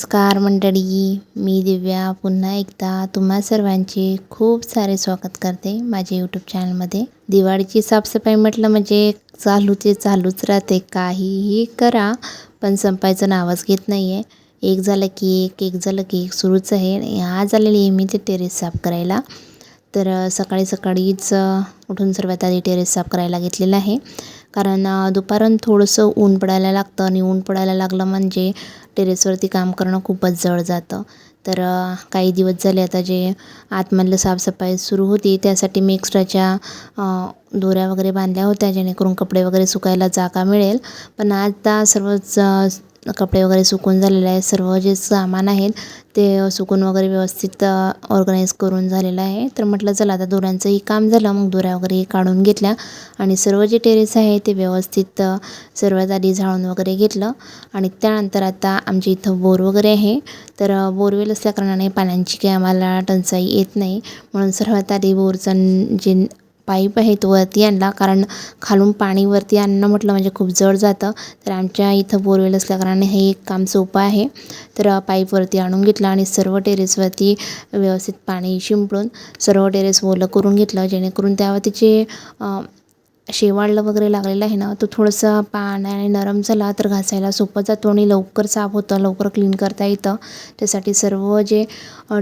नमस्कार मंडळी, मी दिव्या पुन्हा एकदा तुम्हा सर्वांचे खूप सारे स्वागत करते माझ्या यूट्यूब चॅनलमध्ये। दिवाळीची साफसफाई म्हटलं म्हणजे चालूच राहते, काहीही करा पण संपायचं नावच घेत नाही आहे। एक झालं की एक झालं की एक सुरूच आहे। आज आलेली आहे मी ते टेरेस साफ करायला। तर सकाळीच उठून सर्वात आधी टेरेस साफ करायला घेतलेला आहे, कारण दुपारून थोडंसं ऊन पडायला लागतं आणि ऊन पडायला लागलं म्हणजे टेरेसवरती काम करणं खूपच जड जातं। तर काही दिवस झाले आता जे आतमधलं साफसफाई सुरू होती त्यासाठी मी एक्स्ट्राच्या दोऱ्या वगैरे बांधल्या होत्या, जेणेकरून कपडे वगैरे सुकायला जागा मिळेल। पण आता सर्वच कपडे वगैरे सुकून झालेले आहे। सर्व जे सामान आहेत ते सुकून वगैरे व्यवस्थित ऑर्गनाईज करून झालेलं आहे। तर म्हटलं चला आता दोऱ्यांचंही काम झालं, मग दोऱ्या वगैरे काढून घेतल्या आणि सर्व जे टेरेस आहे ते व्यवस्थित सर्वात आधी झाडून वगैरे घेतलं। आणि त्यानंतर आता आमच्या इथं बोर वगैरे आहे, तर बोरवेल असल्याकारणाने पाण्याची काही आम्हाला टंचाई येत नाही, म्हणून सर्वात आधी बोरचा जे पाईप आहे तो वरती आणला, कारण खालून पाणी वरती आणणं म्हटलं म्हणजे खूप जड जातं। तर आमच्या इथं बोरवेल असल्याकारणाने हे एक काम सोपं आहे। तर पाईप वरती आणून घेतला आणि सर्व टेरेसवरती व्यवस्थित पाणी शिंपडून सर्व टेरेस ओलं करून घेतलं, जेणेकरून त्यावरतीचे शेवाळं वगैरे लागलेलं आहे ना, तो थोडंसं पाण्याने नरम झाला तर घासायला सोपं जातो आणि लवकर साफ होतं, लवकर क्लीन करता येतं। त्यासाठी सर्व जे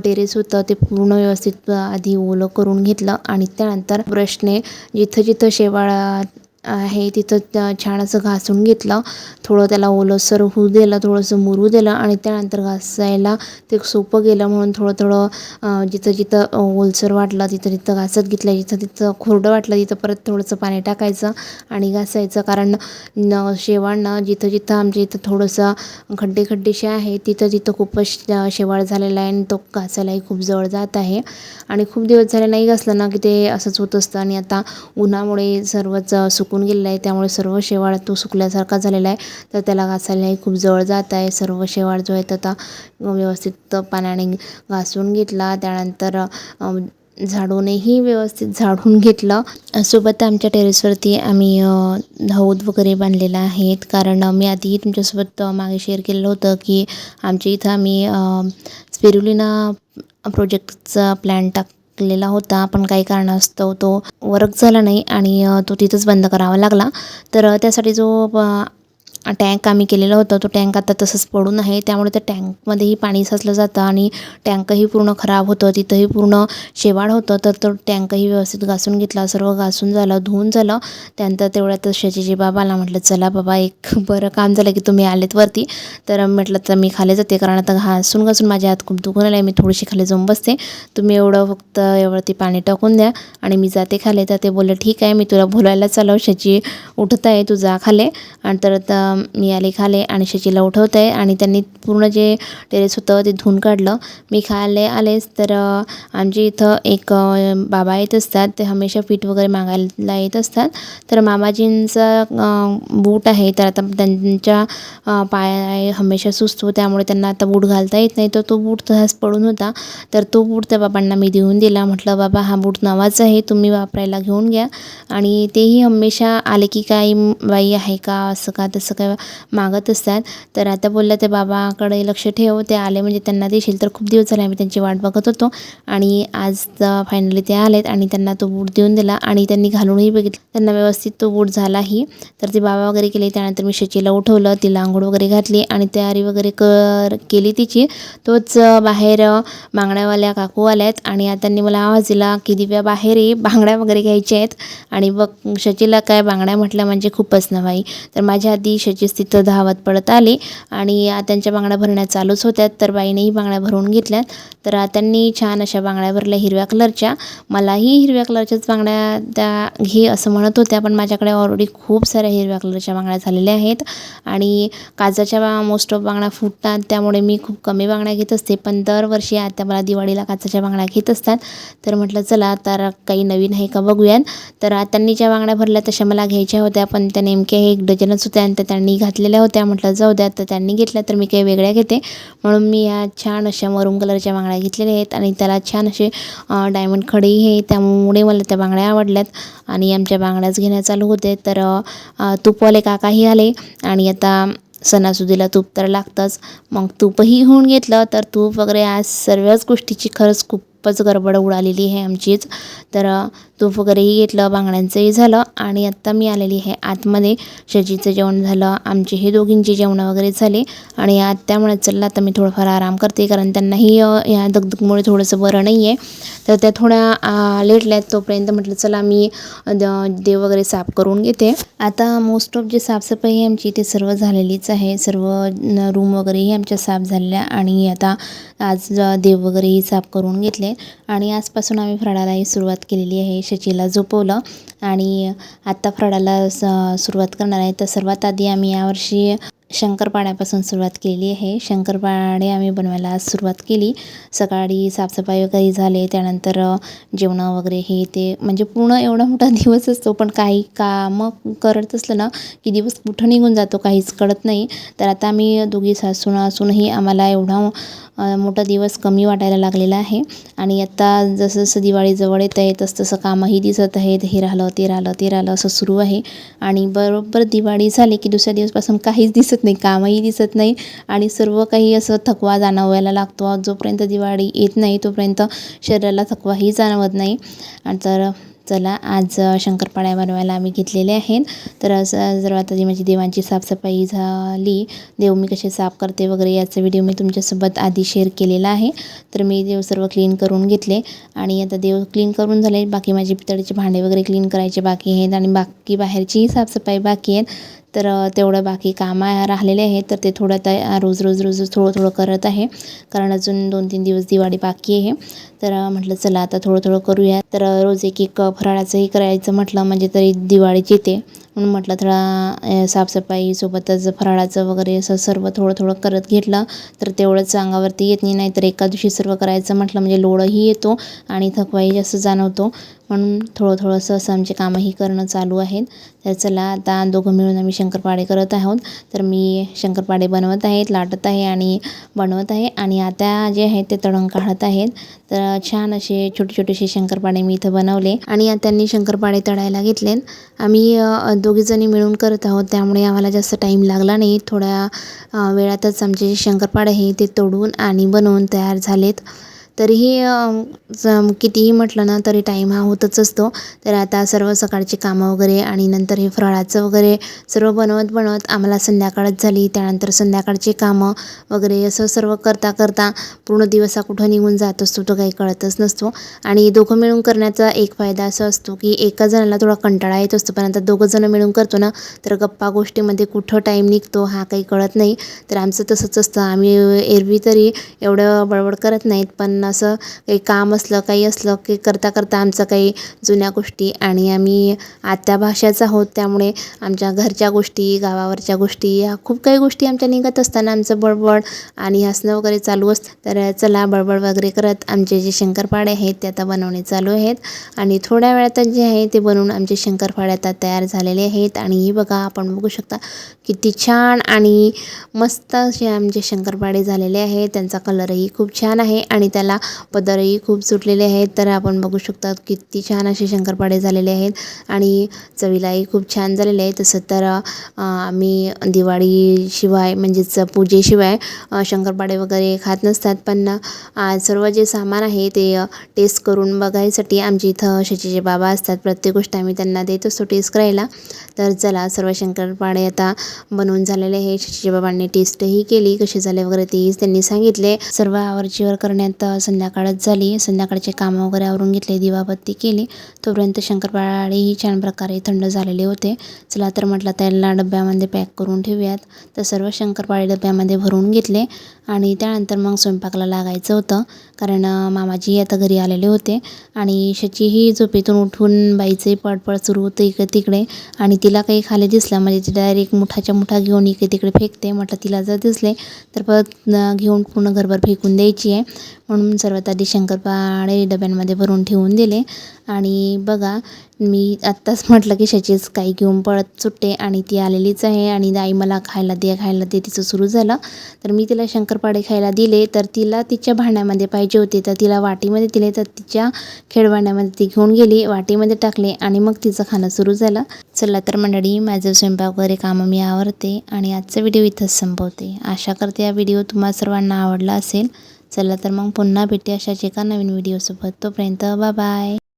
टेरेस होतं ते पूर्ण व्यवस्थित आधी ओलं करून घेतलं आणि त्यानंतर ब्रशने जिथं शेवाळ आहे तिथं छान असं घासून घेतलं। थोडं त्याला ओलसर होऊ दिलं, थोडंसं मुरू दिलं आणि त्यानंतर घासायला ते सोपं गेलं, म्हणून थोडं जिथं ओलसर वाटलं तिथं घासत घेतलं, जिथं कोरडं वाटलं तिथं परत थोडंसं पाणी टाकायचं आणि घासायचं। कारण शेवाळनं जिथं आमच्या इथं थोडंसं खड्डेशे आहे तिथं खूपच शेवाळ झालेला आहे आणि तो घासायलाही खूप जड जात आहे। आणि खूप दिवस झाले नाही घासलं ना की ते असंच होत असतं आणि आता उन्हामुळे सर्वच सुकून गेलेलं आहे, त्यामुळे सर्व शेवाळ तो सुकल्यासारखा झालेला आहे, तर त्याला घासायलाही खूप जड जात आहे। सर्व शेवाळ जो आहे तर आता व्यवस्थित पाण्याने घासून घेतला, त्यानंतर झाडूनही व्यवस्थित झाडून घेतलं। सोबत आमच्या टेरेसवरती आम्ही हौद वगैरे बांधलेला आहेत, कारण मी आधी तुमच्यासोबत मागे शेअर केलेलं होतं की आमच्या इथं आम्ही स्पिरुलिना प्रोजेक्टचा प्लॅन टाकलेला होता, पण काही कारणास्तव तो वर्क झाला नाही आणि तो तिथंच बंद करावा लागला। तर त्यासाठी जो टँक आम्ही केलेला होता तो टँक आता तसंच पडून आहे, त्यामुळे त्या टँकमध्येही पाणी साचलं जातं आणि टँकही पूर्ण खराब होतं, तिथंही पूर्ण शेवाळ होतं। तर तो टँकही व्यवस्थित घासून घेतला, सर्व घासून झालं, धुवून झालं। त्यानंतर तेवढ्यातच शचीचे बाबाला म्हटलं चला बाबा एक बरं काम झालं की तुम्ही आलेत वरती। तर म्हटलं तर मी खाली जाते, कारण आता घासून माझ्या हात खूप दुखून आले, मी थोडीशी खाली जाऊन बसते, तुम्ही फक्त एवढं पाणी टाकून द्या आणि मी जाते खाली। तर ते बोलले ठीक आहे, मी तुला बोलायला चालव, शची उठत आहे, तू जा खाले। आणि तर मी आले खाले आणि शचीला उठवत आहे आणि त्यांनी पूर्ण जे टेरेस होतं ते धुवून काढलं। मी खाले आलेच तर आमच्या इथं एक बाबा येत असतात, ते हमेशा पीठ वगैरे मागायला येत असतात। तर मामाजींचा बूट आहे, तर आता त्यांच्या पाय हमेशा सुचतो, त्यामुळे त्यांना आता बूट घालता येत नाही, तर तो बूट तसाच पडून होता। तर तो बूट त्या बाबांना मी देऊन दिला, म्हटलं बाबा हा बूट नवाचा आहे, तुम्ही वापरायला घेऊन घ्या। आणि तेही हमेशा आले की काही बाई आहे का असं का तसं काय मागत असतात। तर आता बोलल्या त्या बाबाकडे लक्ष ठेव, ते आले म्हणजे त्यांना देशील। तर खूप दिवस झाले आम्ही त्यांची वाट बघत होतो आणि आज फायनली ते आलेत आणि त्यांना तो बूट देऊन दिला आणि त्यांनी घालूनही बघितलं, त्यांना व्यवस्थित तो बूट झालाही। तर ते बाबा वगैरे केले, त्यानंतर मी शचीला उठवलं, तिला आंघोळ वगैरे घातली आणि तयारी वगैरे केली तिची। तोच बाहेर बांगड्यावाल्या काकू आल्यात आणि आता त्यांनी मला आवाज दिला की दिव्या बाहेर ये, बांगड्या वगैरे घ्यायच्या आहेत। आणि बघ शचीला काय बांगड्या म्हटल्या म्हणजे खूपच ना बाई, तर माझ्या आधी शचीच तिथं धावत पडत आली आणि त्यांच्या बांगड्या भरण्या चालूच होत्या, तर बाईनेही बांगड्या भरून घेतल्यात। तर त्यांनी छान अशा बांगड्या भरल्या हिरव्या कलरच्या, मलाही हिरव्या कलरच्याच बांगड्या त्या घे असं म्हणत होत्या, पण माझ्याकडे ऑलरेडी खूप साऱ्या हिरव्या कलरच्या बांगड्या झालेल्या आहेत आणि काचाच्या मोस्ट ऑफ बांगड्या फुटतात, त्यामुळे मी खूप कमी बांगड्या घेत असते। पण दरवर्षी आता मला दिवाळीला काचाच्या बांगड्या घेत असतात, तर म्हटलं चला तर काही नवीन आहे का बघूयात। तर त्यांनी ज्या बांगड्या भरल्या तशा मला घ्यायच्या होत्या, पण त्या नेमक्या 1 डझनच होत्या आणि त्या त्यांनी घातलेल्या होत्या। म्हटलं जाऊ द्या, तर त्यांनी घेतल्या तर मी काही वेगळ्या घेते, म्हणून मी या छान अशा मरून कलरच्या बांगड्या घेतलेल्या आहेत आणि त्याला छान असे डायमंड खडे हे, त्यामुळे मला त्या बांगड्या आवडल्यात आणि आमच्या बांगड्याच घेण्या चालू होते। तर तूपवाले काकाही आले आणि आता सणासुदीला तूप तर लागतंच. मग तूपही होऊन घेतलं. तर तूप वगैरे आज सर्वच गोष्टीची खरंच खूपच गडबड उडालेली आहे आमचीच. तर तूप वगैरेही घेतलं, बांगड्यांचंही झालं आणि आत्ता मी आलेली आहे आतमध्ये. शचीचं जेवण झालं, आमचे हे दोघींचे जेवणं वगैरे झाले आणि त्यामुळे चला आता मी थोडंफार आराम करते, कारण त्यांनाही या दगदगमुळे थोडंसं बरं नाही आहे. तर त्या थोड्या लेटल्यात. तोपर्यंत म्हटलं चला मी देव वगैरे साफ करून घेते. आता मोस्ट ऑफ जे साफसफाई आहे आमची ते सर्व झालेलीच आहे. सर्व रूम वगैरेही आमच्या साफ झालेल्या आणि आता आज देव वगैरेही साफ करून घेतले आणि आजपासून आम्ही फराळालाही सुरुवात केलेली आहे. शचीला झोपवलं आणि आत्ता फराळाला सुरुवात करणार आहे. तर सर्वात आधी आम्ही यावर्षी शंकरपाळ्यापासून सुरुवात केलेली आहे. शंकरपाळे आम्ही बनवायला आज सुरुवात केली. सकाळी साफसफाई वगैरे झाले, त्यानंतर जेवणं वगैरे हे ते म्हणजे पूर्ण एवढा मोठा दिवस असतो. पण काही कामं करत असलं ना की दिवस कुठं निघून जातो काहीच कळत नाही. तर आता आम्ही दोघी सासून असूनही आम्हाला एवढा मोठा दिवस कमी वाटायला लागलेला आहे. आणि आता जसं जसं दिवाळी जवळ येत आहे तसं कामंही दिसत आहेत. हे राहिलं ते राहिलं ते राहिलं असं सुरू आहे. आणि बरोबर दिवाळी झाली की दुसऱ्या दिवसपासून काहीच दिसत नाही, कामही दिसत नाही आणि सर्व काही असं थकवा जाणवायला लागतो. जोपर्यंत दिवाळी येत नाही तोपर्यंत शरीराला थकवाही जाणवत नाही. तर चला आज शंकरपाळ्या बनवायला आम्ही घेतलेले आहेत. तर सर्वात आधी माझी देवांची साफसफाई झाली. देव मी कसे साफ करते वगैरे याचा व्हिडिओ मी तुमच्यासोबत आधी शेअर केलेला आहे. तर मी देव सर्व क्लीन करून घेतले आणि आता देव क्लीन करून झाले. बाकी माझे पितळेचे भांडे वगैरे क्लीन करायचे बाकी आहेत आणि बाकी बाहेरचीही साफसफाई बाकी आहेत. तर तेवढं बाकी कामं राहिलेले आहेत. तर ते रोज थोडं थोडं करत आहे, कारण अजून 2-3 दिवस दिवाळी बाकी आहे. तर म्हटलं चला आता थोडं थोडं करूया. तर रोज एक एक फराळाचंही करायचं म्हटलं म्हणजे तरी दिवाळीच येते, म्हणून म्हटलं थोडा साफसफाई सोबतच फराळाचं वगैरे असं सर्व थोडं थोडं करत घेतलं. तर तेवढंच अंगावरती येत नाही तर एका दिवशी सर्व करायचं म्हटलं म्हणजे लोडही येतो आणि थकवाही जास्त जाणवतो. म्हणून थोडं असं आमचे कामंही करणं चालू आहेत. तर चला आता दोघं मिळून आम्ही शंकरपाळे करत आहोत. तर मी शंकरपाळे बनवत आहेत, लाटत आहे आणि बनवत आहे आणि आता जे आहे ते तळून काढत आहेत. तर छान असे छोटे शंकरपाळे मी इथं बनवले आणि त्यांनी शंकरपाळे तळायला घेतलेत. आम्ही दोघीजणी मिळून करत आहोत, त्यामुळे आम्हाला जास्त टाईम लागला नाही. थोड्या वेळातच आमचे जे शंकरपाळे आहे ते तोडून आणि बनवून तयार झालेत. तरीही कितीही म्हटलं ना तरी टाईम हा होतच असतो. तर आता सर्व सकाळची कामं वगैरे आणि नंतर हे फराळाचं वगैरे सर्व बनवत आम्हाला संध्याकाळच झाली. त्यानंतर संध्याकाळची कामं वगैरे असं सर्व करता पूर्ण दिवस हा कुठं निघून जात असतो तो काही कळतच नसतो. आणि दोघं मिळून करण्याचा एक फायदा असा असतो की एका जणाला थोडा कंटाळा येत असतो, पण आता दोघं जण मिळून करतो ना तर गप्पा गोष्टीमध्ये कुठं टाईम निघतो हा काही कळत नाही. तर आमचं तसंच असतं. आम्ही एरवी तरी एवढं बडबड करत नाहीत, पण असं काही काम असलं काही असलं की करता आमचं काही जुन्या गोष्टी आणि आम्ही आत्या भाषाच आहोत, त्यामुळे आमच्या घरच्या गोष्टी गावावरच्या गोष्टी या खूप काही गोष्टी आमच्या निघत असताना आमचं बडबड आणि हसणं वगैरे चालू असतं. तर चला बडबड वगैरे करत आमचे जे शंकरपाळे आहेत ते आता बनवणे चालू आहेत आणि थोड्या वेळातच जे आहे ते बनवून आमचे शंकरपाळे आता तयार झालेले आहेत. आणि ही बघा आपण बघू शकता किती छान आणि मस्त असे आमचे शंकरपाळे झालेले आहेत. त्यांचा कलरही खूप छान आहे आणि त्याला पदरही खूप सुटलेले आहेत. तर आपण बघू शकता किती छान असे शंकरपाळे झालेले आहेत आणि चवीलाही खूप छान झालेले आहे. तसं तर आम्ही दिवाळीशिवाय म्हणजेच पूजेशिवाय शंकरपाळे वगैरे खात नसतात, पण सर्व जे सामान आहे ते टेस्ट करून बघायसाठी आमच्या इथं शचीचे बाबा असतात. प्रत्येक गोष्ट आम्ही त्यांना देत असतो टेस्ट करायला. तर चला सर्व शंकरपाळे आता बनवून झालेले आहे. शचीच्या बाबांनी टेस्टही केली, कसे झाले वगैरे तेही त्यांनी सांगितले. सर्व आवरचीवर करण्यात संध्याकाळच झाली. संध्याकाळचे कामं वगैरे आवरून घेतले, दिवाबत्ती केली. तोपर्यंत शंकरपाळेही छान प्रकारे थंड झालेले होते. चला तर म्हटलं त्याला डब्यामध्ये पॅक करून ठेवूयात. तर सर्व शंकरपाळे डब्यामध्ये भरून घेतले आणि त्यानंतर मग स्वयंपाकाला लागायचं होतं, कारण मामाजी आता घरी आलेले होते आणि शचीही झोपेतून उठून बाईचंही पळपळ सुरू होतं इकडे तिकडे आणि तिला काही खाली दिसलं म्हणजे ती डायरेक्ट मुठाच्या मुठा घेऊन इकडे तिकडे फेकते. म्हटलं तिला जर दिसले तर परत घेऊन पूर्ण घरभर फेकून द्यायची आहे, म्हणून सर्वात आधी शंकरपाळे डब्यांमध्ये भरून ठेवून दिले. आणि बघा मी आत्ताच म्हटलं की शचीच काही घेऊन पळत सुटते आणि ती आलेलीच आहे आणि आई मला खायला दे तिचं सुरू झालं. तर मी तिला शंकरपाळे खायला दिले तर तिला तिच्या भांड्यामध्ये पाहिजे होते तर तिला वाटीमध्ये दिले तर तिच्या खेळभांड्यामध्ये ती घेऊन गेली, वाटीमध्ये टाकले आणि मग तिचं खाणं सुरू झालं. चला तर मंडळी, माझं स्वयंपाक वगैरे कामं मी आवरते आणि आजचा व्हिडिओ इथंच संपवते. आशा करते हा व्हिडिओ तुम्हा सर्वांना आवडला असेल. चला तर मग पुन्हा भेटूया अशाच एका नवीन व्हिडिओसोबत. तोपर्यंत बाय बाय.